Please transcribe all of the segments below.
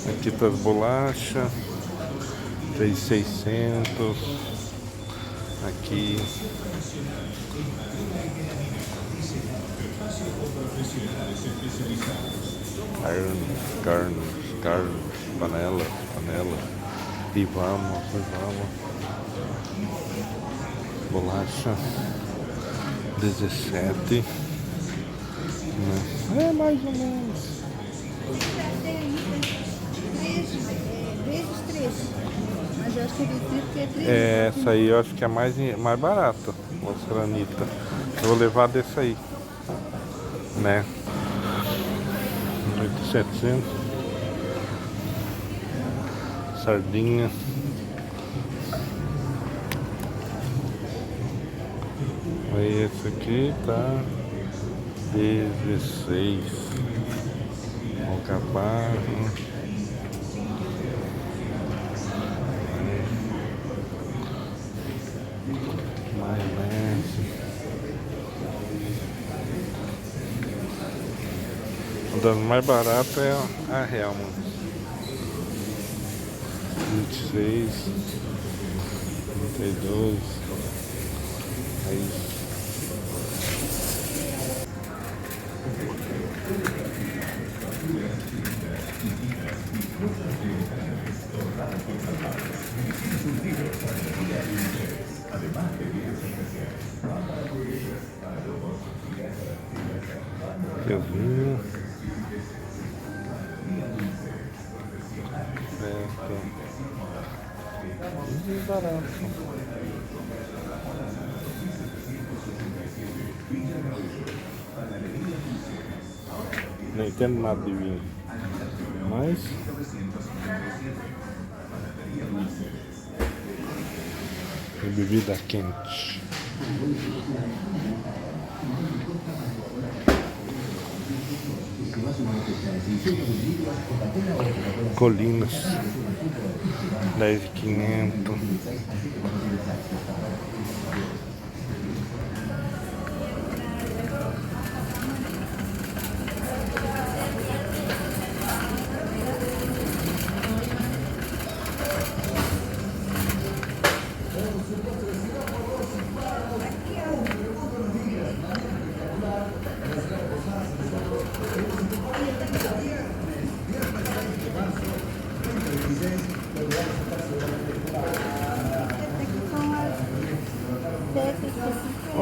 Aqui tá as bolachas, 3.600. Aqui carnes, panelas. E vamos. Bolacha 17, né? É mais ou menos. Mas eu acho que ele disse que é 3. Essa aí eu acho que é mais barata, os granita. Eu vou levar desse aí, né? 8.700. Sardinha. Aí esse aqui tá 16. Alcaparra. Maionese. Uma das mais baratas é a Hellmann's. 26, 32. Aí. Quezinho. Certo. Muito barato. Não entendo nada de vinho, mas é bebida quente. Colinas 10.500.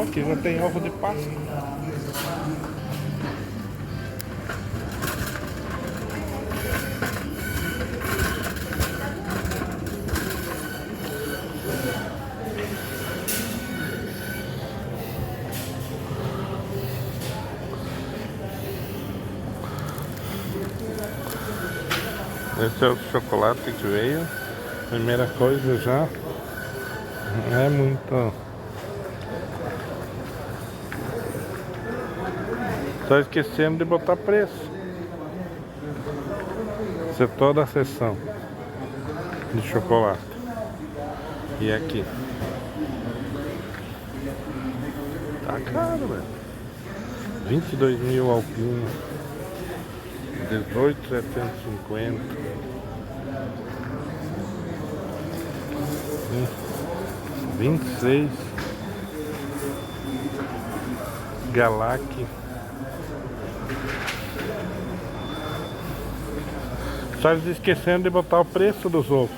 Aqui já tem ovo de Páscoa. Esse é o chocolate que veio. Primeira coisa já é muito. Só esquecendo de botar preço. Isso é toda a seção de chocolate. E aqui tá caro, velho. 22.000 Alpino, 18.750. 26 Galac. Só esquecendo de botar o preço dos ovos.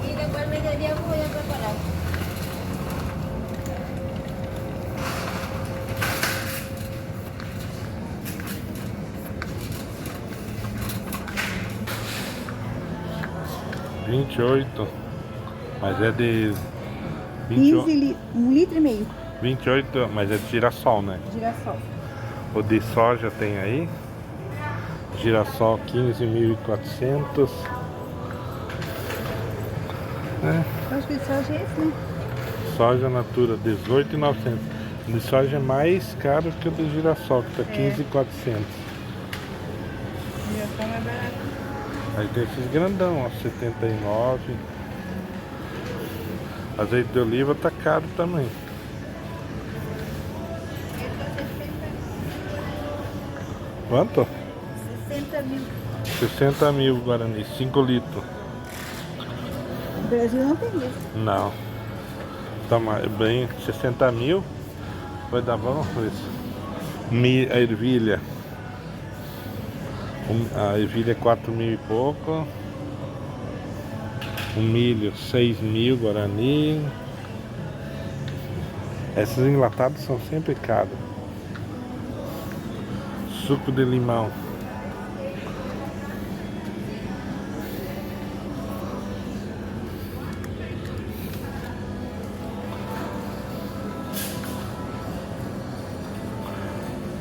Y después me mediodía voy a preparar. R$28, mas é de 15 1,5 litro. 28, mas é de girassol, né? Girassol. O de soja tem aí. Girassol 15.400. Acho que só é esse, né? Soja Natura 18.900. O de soja é mais caro que o de girassol, que tá 15.400. Girassol é barato. Aí tem esses grandão, ó, 79. Azeite de oliva tá caro também. Quanto? 60 mil. 60 mil Guarani, 5 litros. No Brasil não tem isso. Não. Tá bem, 60 mil. Vai dar bom isso. A ervilha. A ervilha é 4 mil e pouco. O milho, 6 mil Guarani. Esses enlatados são sempre caros. Suco de limão.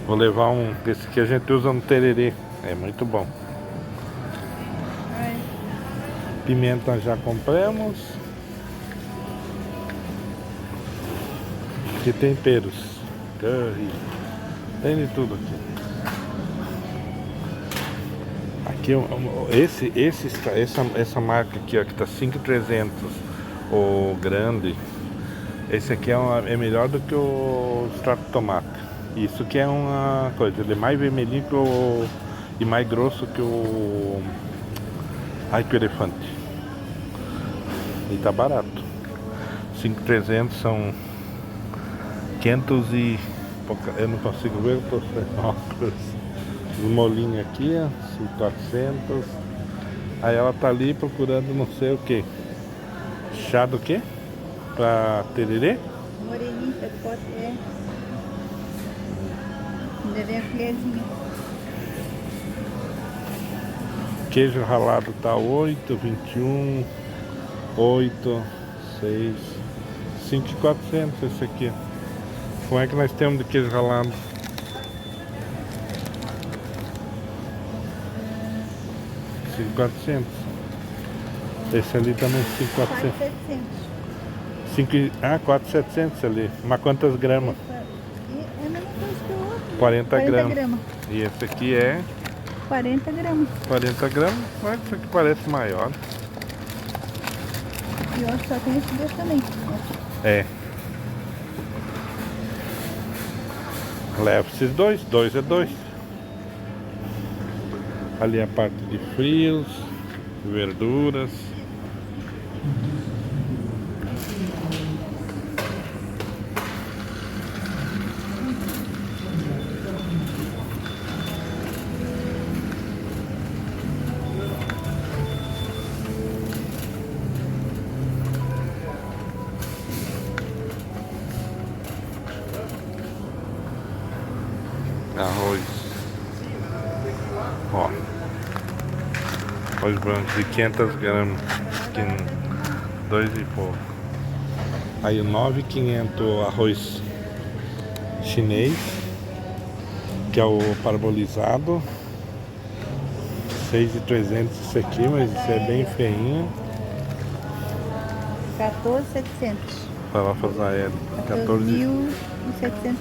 Vou levar um desse que a gente usa no tererê. É muito bom. Pimenta já compramos. Aqui temperos. Curry. Tem de tudo aqui. Essa marca aqui, ó, que tá 5.300, o grande. Esse aqui é melhor do que o extrato de tomate. Isso que é uma coisa, ele é mais vermelhinho e mais grosso que o elefante. E tá barato. 5.300 são 500 e... Eu não consigo ver, eu tô sem óculos. Os molinhos aqui, ó, 400. Aí ela tá ali procurando não sei o que. Chá do que? Pra tererê? Morenita, pode é. Ainda vem a colherzinha. Queijo ralado tá 8, 21, 8, 6, 5.400 esse aqui. Como é que nós temos de queijo ralado? 5.400. Esse ali também 5.400. 4.700 ali. Mas quantas gramas? É a mesma coisa que o outro. 40 gramas. E esse aqui é? 40 gramas. 40 gramas, mas isso aqui parece maior. E eu acho que só tem esses dois também. É. Leva esses dois é 2. Ali a parte de frios, verduras. Arroz. Ó. Arroz branco de 500 gramas. 2 e pouco. Aí o 9.500 arroz chinês, que é o parabolizado. 6.300 esse aqui, mas isso é bem feinho. 14.700. Farofas aéreas. 14.700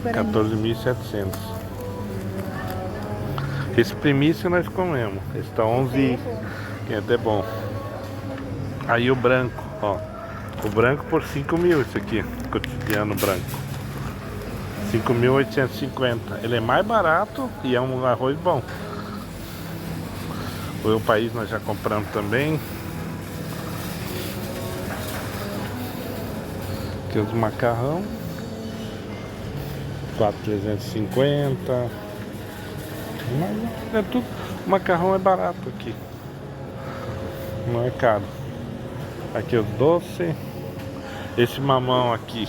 Guarani. 14.700. Esse primício nós comemos. Esse tá 11, que é até bom. Aí o branco, ó. O branco por 5 mil, esse aqui, cotidiano branco. 5.850. Ele é mais barato e é um arroz bom. O país nós já compramos também. Aqui os macarrão. 4.350. Mas é tudo. O macarrão é barato aqui. Não é caro. Aqui o doce. Esse mamão aqui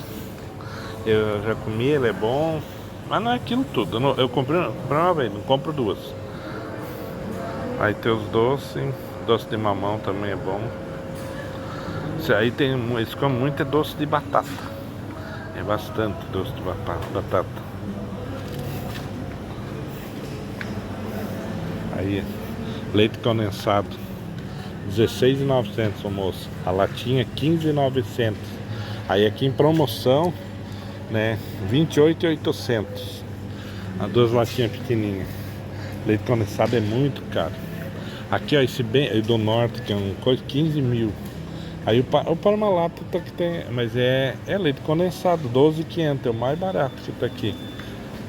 eu já comi, ele é bom. Mas não é aquilo tudo. Eu comprei uma vez, não compro duas. Aí tem os doces. Doce de mamão também é bom. Isso aí tem. Eles comem muito é doce de batata. É bastante doce de batata. Aí, leite condensado 16.900 o moço. A latinha 15.900. Aí aqui em promoção, né, 28.800. As duas latinhas pequenininhas. Leite condensado é muito caro. Aqui, ó, esse bem do norte, que é um coisa, 15 mil. Aí o Parmalat tá que tem, mas é leite condensado, 12.500, é o mais barato que tá aqui.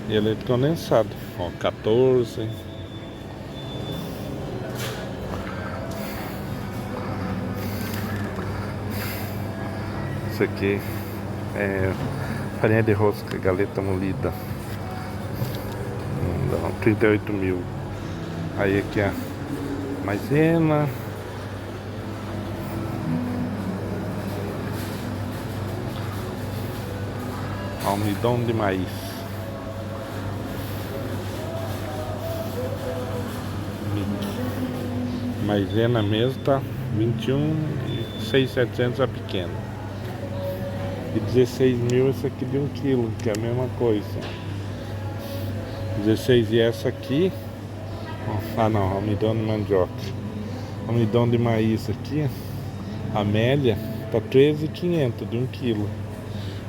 E é leite condensado, ó, 14. Isso aqui é farinha de rosca, galeta molida. 38 mil. Aí aqui a maisena. Almidão de maíz. Maisena mesmo tá 21.600 a pequena. E 16 mil essa aqui de 1 quilo, que é a mesma coisa. 16 e essa aqui. Ah não, almidão de mandioca. Almidão de maíz aqui, a média tá 13.500 de 1 quilo.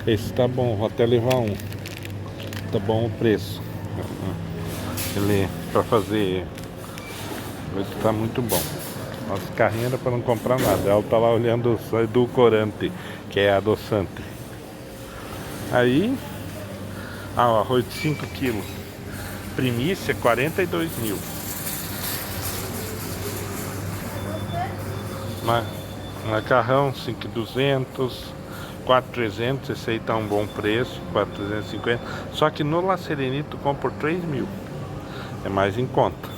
Esse tá bom, vou até levar um. Tá bom o preço. Ele pra fazer. Esse tá muito bom. Nossa carrinha era pra não comprar nada. Ela tá lá olhando o edulcorante, que é adoçante. Aí, o arroz de 5 quilos. Primícia 42 mil. Macarrão 5.200, 4.300, esse aí tá um bom preço, 4.350. Só que no La Serenita tu compra por 3 mil. É mais em conta.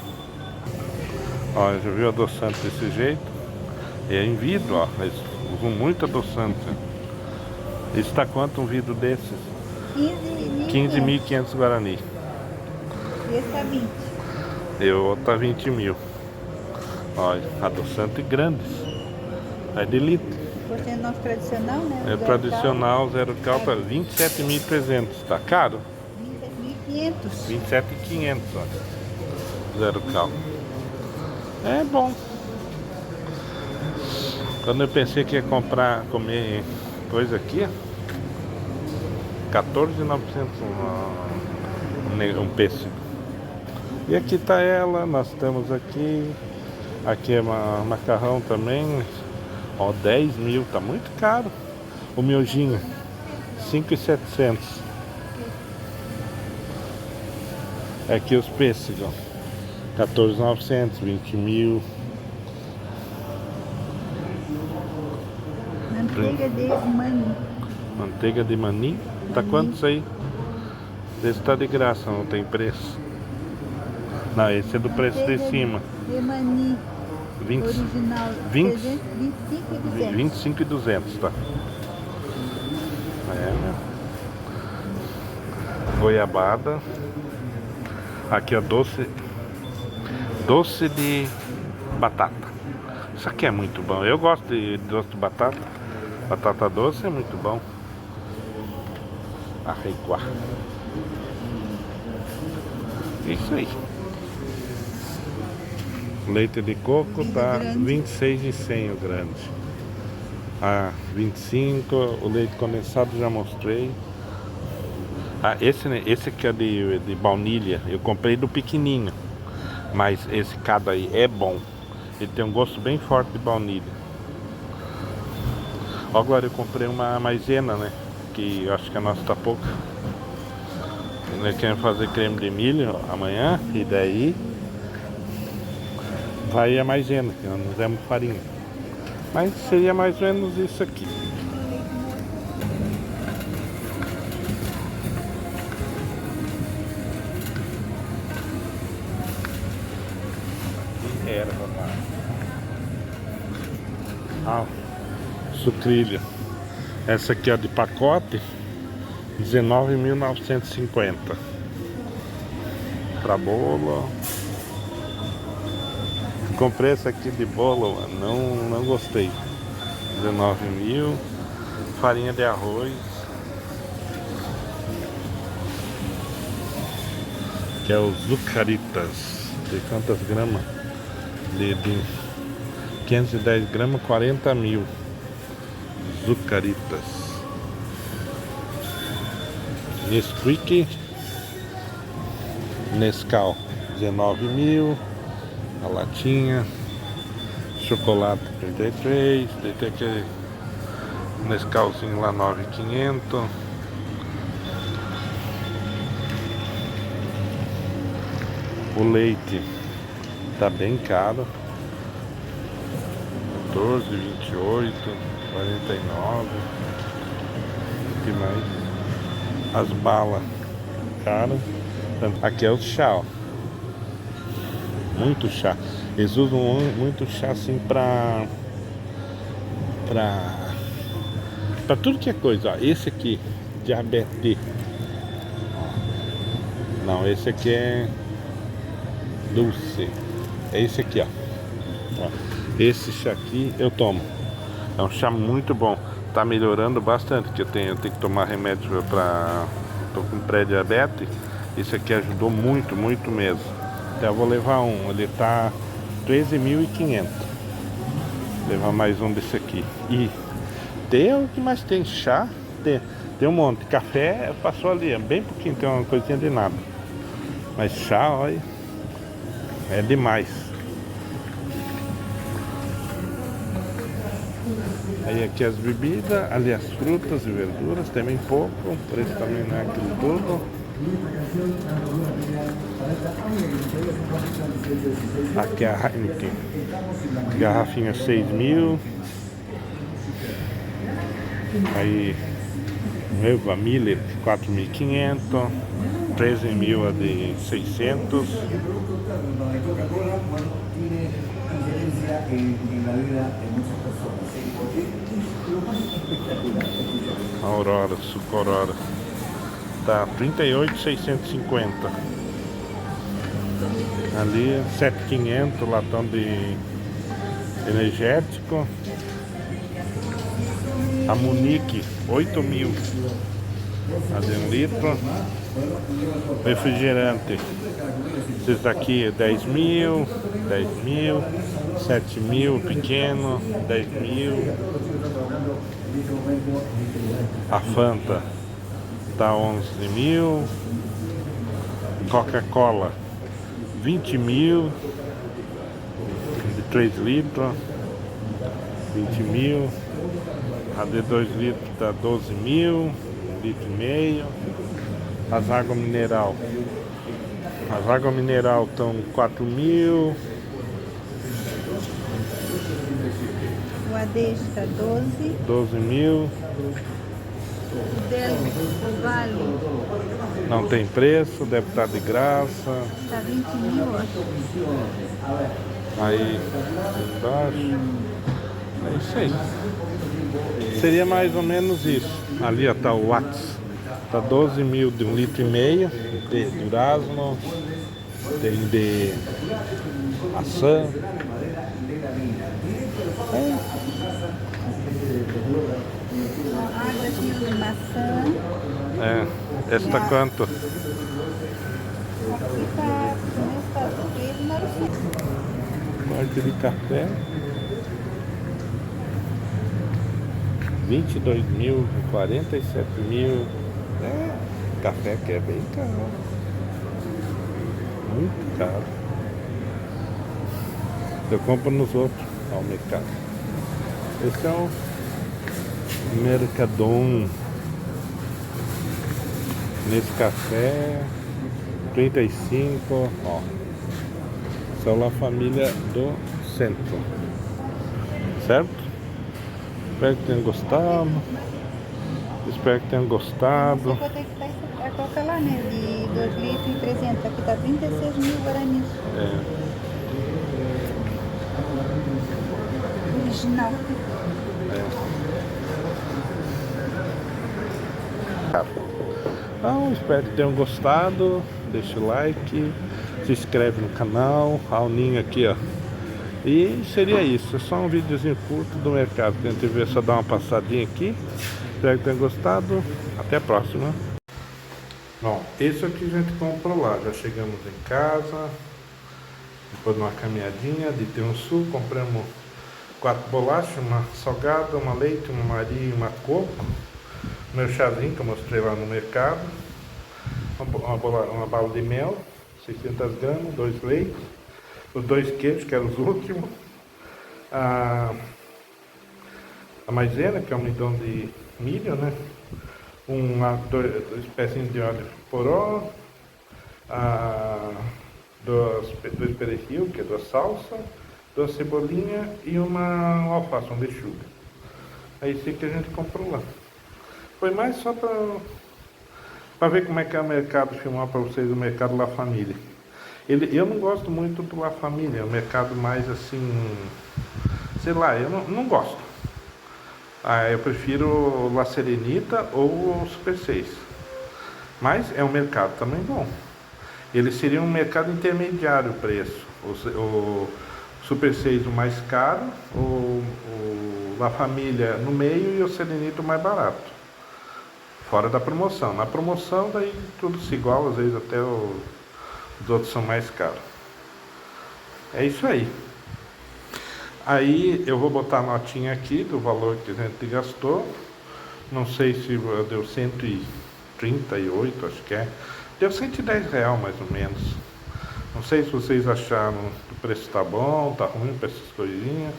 Ó, já viu adoçante desse jeito? É em vidro, ó. Eles usam muito adoçante. Isso tá quanto um vidro desses? 15.500 Guarani. E esse tá 20. E o outro tá 20 mil. Olha, adoçante grandes. É de litro. Você é nosso tradicional, né? É o tradicional zero cal para 27.300. Tá caro? 27.500. 27.500, olha. Zero cal. É bom. Quando eu pensei que ia comer coisa aqui, 14.900 um pêssego. E aqui tá ela, nós temos aqui. Aqui é macarrão também. Ó, 10 mil, tá muito caro. O miojinho, 5.700. Aqui os pêssegos, 14.900, 20 mil. Manteiga de mani. Manteiga de mani. Tá quanto isso aí? Esse tá de graça, não tem preço. Não, esse é do preço de cima. De mani. 20, Original. 20, 25.200. 25.200, tá? É, né? Goiabada. Aqui é doce de batata. Isso aqui é muito bom. Eu gosto de doce de batata. Batata doce é muito bom. Arreguá. Isso aí. Leite de coco tá 26,100 o grande. 25. O leite condensado já mostrei. Esse aqui é de baunilha. Eu comprei do pequenininho. Mas esse cada aí é bom. Ele tem um gosto bem forte de baunilha. Agora eu comprei uma maisena, né? Que eu acho que a nossa tá pouca. Nós queremos fazer creme de milho amanhã. E daí vai a maisena, que nós não usamos farinha. Mas seria mais ou menos isso aqui. Sucrilho. Essa aqui é de pacote, 19.950. Pra bolo. Comprei essa aqui de bolo, não gostei. 19 mil. Farinha de arroz, que é o Zucaritas. De quantas gramas? De 510 gramas, 40 mil. Zucaritas. Nesquik. Nescau, 19 mil. A latinha. Chocolate 33, daí tem aquele Nescauzinho lá 9.500. O leite tá bem caro. 14, 28, 49. O que mais? As balas caras. Aqui é o chá, ó. Muito chá. Eles usam muito chá assim pra tudo que é coisa, ó. Esse aqui, diabetes. Não, esse aqui é doce. É esse aqui, ó. Esse chá aqui eu tomo. É um chá muito bom. Tá melhorando bastante, que eu tenho que tomar remédio pra... Tô com pré-diabetes. Esse aqui ajudou muito, muito mesmo. Até eu vou levar um. Ele tá 13.500. Levar mais um desse aqui. E tem o que mais tem? Chá? Tem um monte. Café passou ali, é bem pouquinho, tem uma coisinha de nada. Mas chá, olha, é demais. Aí aqui as bebidas, ali as frutas e verduras, também pouco, o preço também não é aquilo tudo. Aqui é a Heineken, garrafinha 6.000. Aí Eva Miller 4.500, 13.000 a de 600. Aurora, suco Aurora tá 38.650. Ali 7.500 latão de energético. A Munique 8.000 a de 1 litro. Refrigerante, esses daqui 10.000, 10.000, 7.000 pequeno, 10.000. A Fanta tá 11.000. Coca-Cola 20.000 de 3 litros, 20.000. A de 2 litros tá 12.000, 1,5 litro. As águas mineral estão 4.000. O AD está 12.000. O Del Vale Não tem preço, deve estar de graça. está 20.000, acho. Aí embaixo. É isso aí. Seria mais ou menos isso. Ali ó, tá o Watts. Tá 12.000 de 1,5 litro. De durazno. Tem de maçã. Água de maçã. É. Esse tá quanto? Aqui está nesse 900. Corte de café. 22.000, 47.000. Café que é bem caro. Muito caro. Eu compro nos outros ao mercado. Esse é o Mercadon. Nesse café 35, ó. São La Família do Centro. Certo? Espero que tenham gostado. Espero que tenham gostado. Essa quanto é que está? Coloca lá, né? De 2 litros e 300. Aqui está 36.000 guaranis. Original. Então, espero que tenham gostado. Deixa o like, se inscreve no canal. Raulinho aqui, ó. E seria isso, é só um videozinho curto do mercado. Tentei ver, só dar uma passadinha aqui. Espero que tenham gostado. Até a próxima. Bom, esse aqui a gente comprou lá. Já chegamos em casa. Depois de uma caminhadinha de ter um sul, compramos 4 bolachas, uma salgada, uma leite, uma Maria e uma coco. Meu chazinho que eu mostrei lá no mercado. Uma bala de mel, 600 gramas, 2 leites. Os 2 queijos, que eram os últimos. a, a maisena, que é um midão de milho, né? Dois pezinhos de óleo poró, dois perejil, que é da salsa, duas cebolinha e uma alface, um lechuga. É isso que a gente comprou lá. Foi mais só para ver como é que é o mercado, filmar para vocês o mercado La Família. Eu não gosto muito do La Família, é um mercado mais assim, sei lá, eu não gosto. Eu prefiro o La Serenita ou o Super 6. Mas é um mercado também bom. Ele seria um mercado intermediário o preço. O Super 6 o mais caro, o La Família no meio e o Serenito mais barato. Fora da promoção. Na promoção daí tudo se iguala, às vezes até os outros são mais caros. É isso aí. Aí eu vou botar a notinha aqui do valor que a gente gastou. Não sei se deu 138, acho que é. Deu R$ 110 mais ou menos. Não sei se vocês acharam que o preço tá bom, tá ruim para essas coisinhas.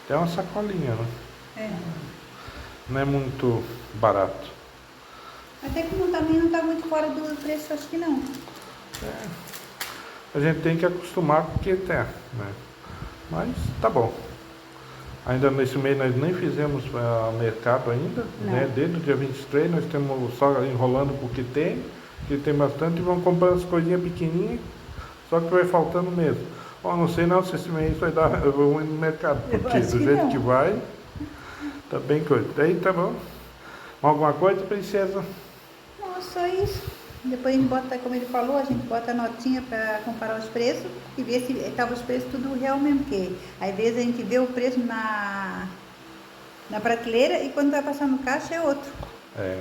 Tem uma sacolinha, né? É. Não é muito barato. Até que também não tá muito fora do preço, acho que não. A gente tem que acostumar com o que tem, né? Mas tá bom. Ainda nesse mês nós nem fizemos mercado ainda, né? Desde o dia 23 nós estamos só enrolando com o que tem bastante, e vamos comprando as coisinhas pequenininhas, só que vai faltando mesmo. Não sei não se esse mês vai dar, eu vou ir no mercado, porque do jeito que vai, tá bem coisa. Daí tá bom. Alguma coisa, princesa? Não, só isso. Depois a gente bota, como ele falou, a gente bota a notinha para comparar os preços e ver se estava os preços tudo real mesmo, porque às vezes a gente vê o preço na prateleira e quando vai passar no caixa é outro. É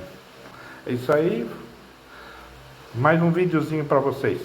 isso aí. Mais um videozinho para vocês.